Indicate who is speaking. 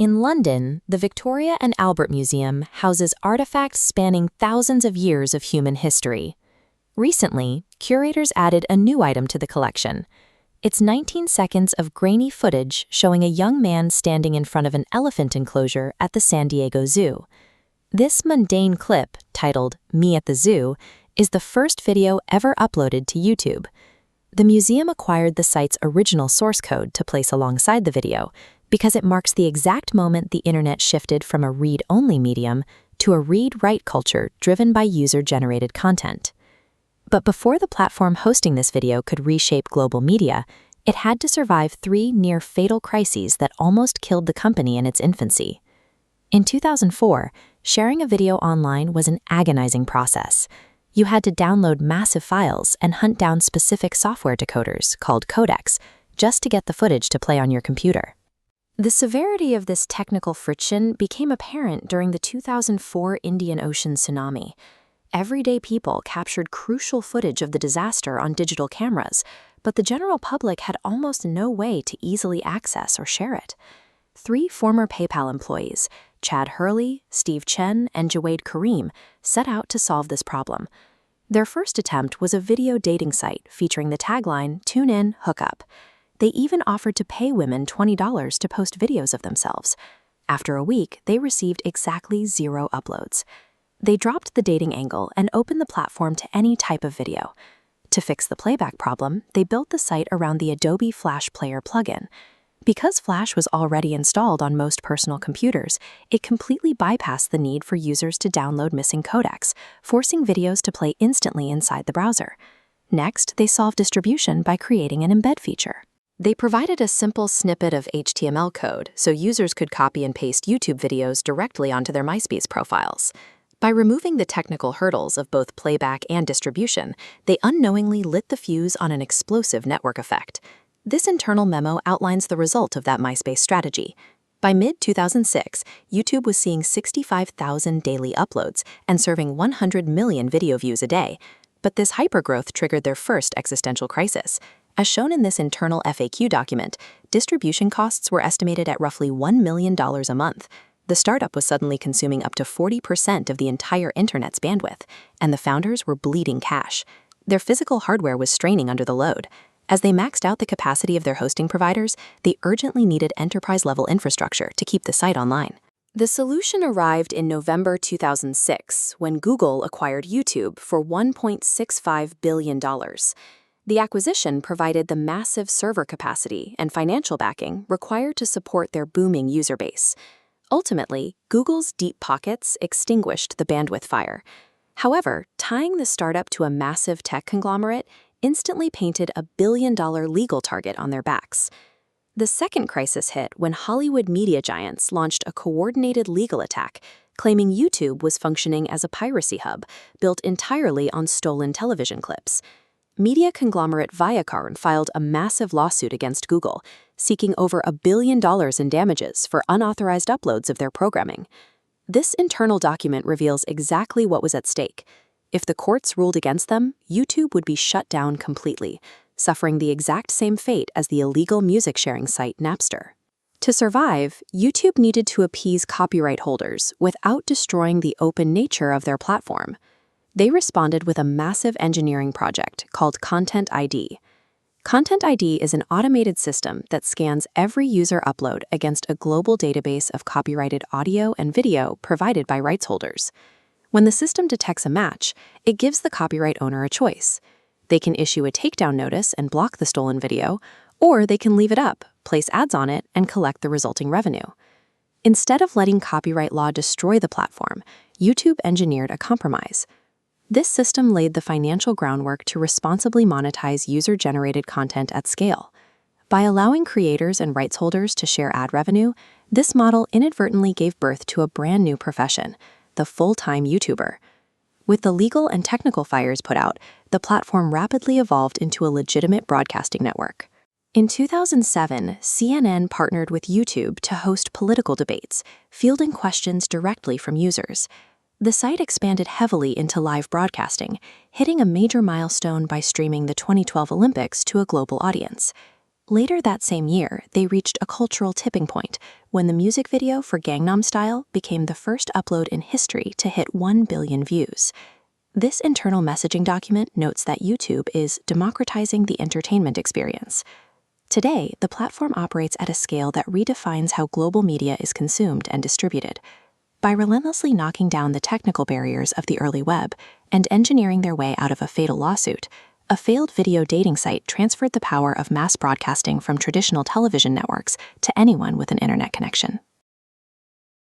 Speaker 1: In London, the Victoria and Albert Museum houses artifacts spanning thousands of years of human history. Recently, curators added a new item to the collection. It's 19 seconds of grainy footage showing a young man standing in front of an elephant enclosure at the San Diego Zoo. This mundane clip, titled "Me at the Zoo," is the first video ever uploaded to YouTube. The museum acquired the site's original source code to place alongside the video because it marks the exact moment the internet shifted from a read-only medium to a read-write culture driven by user-generated content. But before the platform hosting this video could reshape global media, it had to survive 3 near-fatal crises that almost killed the company in its infancy. In 2004, sharing a video online was an agonizing process. You had to download massive files and hunt down specific software decoders, called codecs, just to get the footage to play on your computer. The severity of this technical friction became apparent during the 2004 Indian Ocean tsunami. Everyday people captured crucial footage of the disaster on digital cameras, but the general public had almost no way to easily access or share it. 3 former PayPal employees, Chad Hurley, Steve Chen, and Jawed Karim, set out to solve this problem. Their first attempt was a video dating site featuring the tagline, "Tune in, hook up." They even offered to pay women $20 to post videos of themselves. After a week, they received exactly 0 uploads. They dropped the dating angle and opened the platform to any type of video. To fix the playback problem, they built the site around the Adobe Flash Player plugin. Because Flash was already installed on most personal computers, it completely bypassed the need for users to download missing codecs, forcing videos to play instantly inside the browser. Next, they solved distribution by creating an embed feature. They provided a simple snippet of HTML code so users could copy and paste YouTube videos directly onto their MySpace profiles. By removing the technical hurdles of both playback and distribution, they unknowingly lit the fuse on an explosive network effect. This internal memo outlines the result of that MySpace strategy. By mid-2006, YouTube was seeing 65,000 daily uploads and serving 100 million video views a day. But this hypergrowth triggered their first existential crisis. As shown in this internal FAQ document, distribution costs were estimated at roughly $1 million a month. The startup was suddenly consuming up to 40% of the entire internet's bandwidth, and the founders were bleeding cash. Their physical hardware was straining under the load. As they maxed out the capacity of their hosting providers, they urgently needed enterprise-level infrastructure to keep the site online. The solution arrived in November 2006 when Google acquired YouTube for $1.65 billion. The acquisition provided the massive server capacity and financial backing required to support their booming user base. Ultimately, Google's deep pockets extinguished the bandwidth fire. However, tying the startup to a massive tech conglomerate instantly painted a billion-dollar legal target on their backs. The second crisis hit when Hollywood media giants launched a coordinated legal attack, claiming YouTube was functioning as a piracy hub built entirely on stolen television clips. Media conglomerate Viacom filed a massive lawsuit against Google, seeking over $1 billion in damages for unauthorized uploads of their programming. This internal document reveals exactly what was at stake. If the courts ruled against them, YouTube would be shut down completely, suffering the exact same fate as the illegal music-sharing site Napster. To survive, YouTube needed to appease copyright holders without destroying the open nature of their platform. They responded with a massive engineering project called Content ID. Content ID is an automated system that scans every user upload against a global database of copyrighted audio and video provided by rights holders. When the system detects a match, it gives the copyright owner a choice. They can issue a takedown notice and block the stolen video, or they can leave it up, place ads on it, and collect the resulting revenue. Instead of letting copyright law destroy the platform, YouTube engineered a compromise. This system laid the financial groundwork to responsibly monetize user-generated content at scale. By allowing creators and rights holders to share ad revenue, this model inadvertently gave birth to a brand new profession, the full-time YouTuber. With the legal and technical fires put out, the platform rapidly evolved into a legitimate broadcasting network. In 2007, CNN partnered with YouTube to host political debates, fielding questions directly from users. The site expanded heavily into live broadcasting, hitting a major milestone by streaming the 2012 Olympics to a global audience. Later that same year, they reached a cultural tipping point when the music video for Gangnam Style became the first upload in history to hit 1 billion views. This internal messaging document notes that YouTube is democratizing the entertainment experience. Today, the platform operates at a scale that redefines how global media is consumed and distributed. By relentlessly knocking down the technical barriers of the early web and engineering their way out of a fatal lawsuit, a failed video dating site transferred the power of mass broadcasting from traditional television networks to anyone with an internet connection.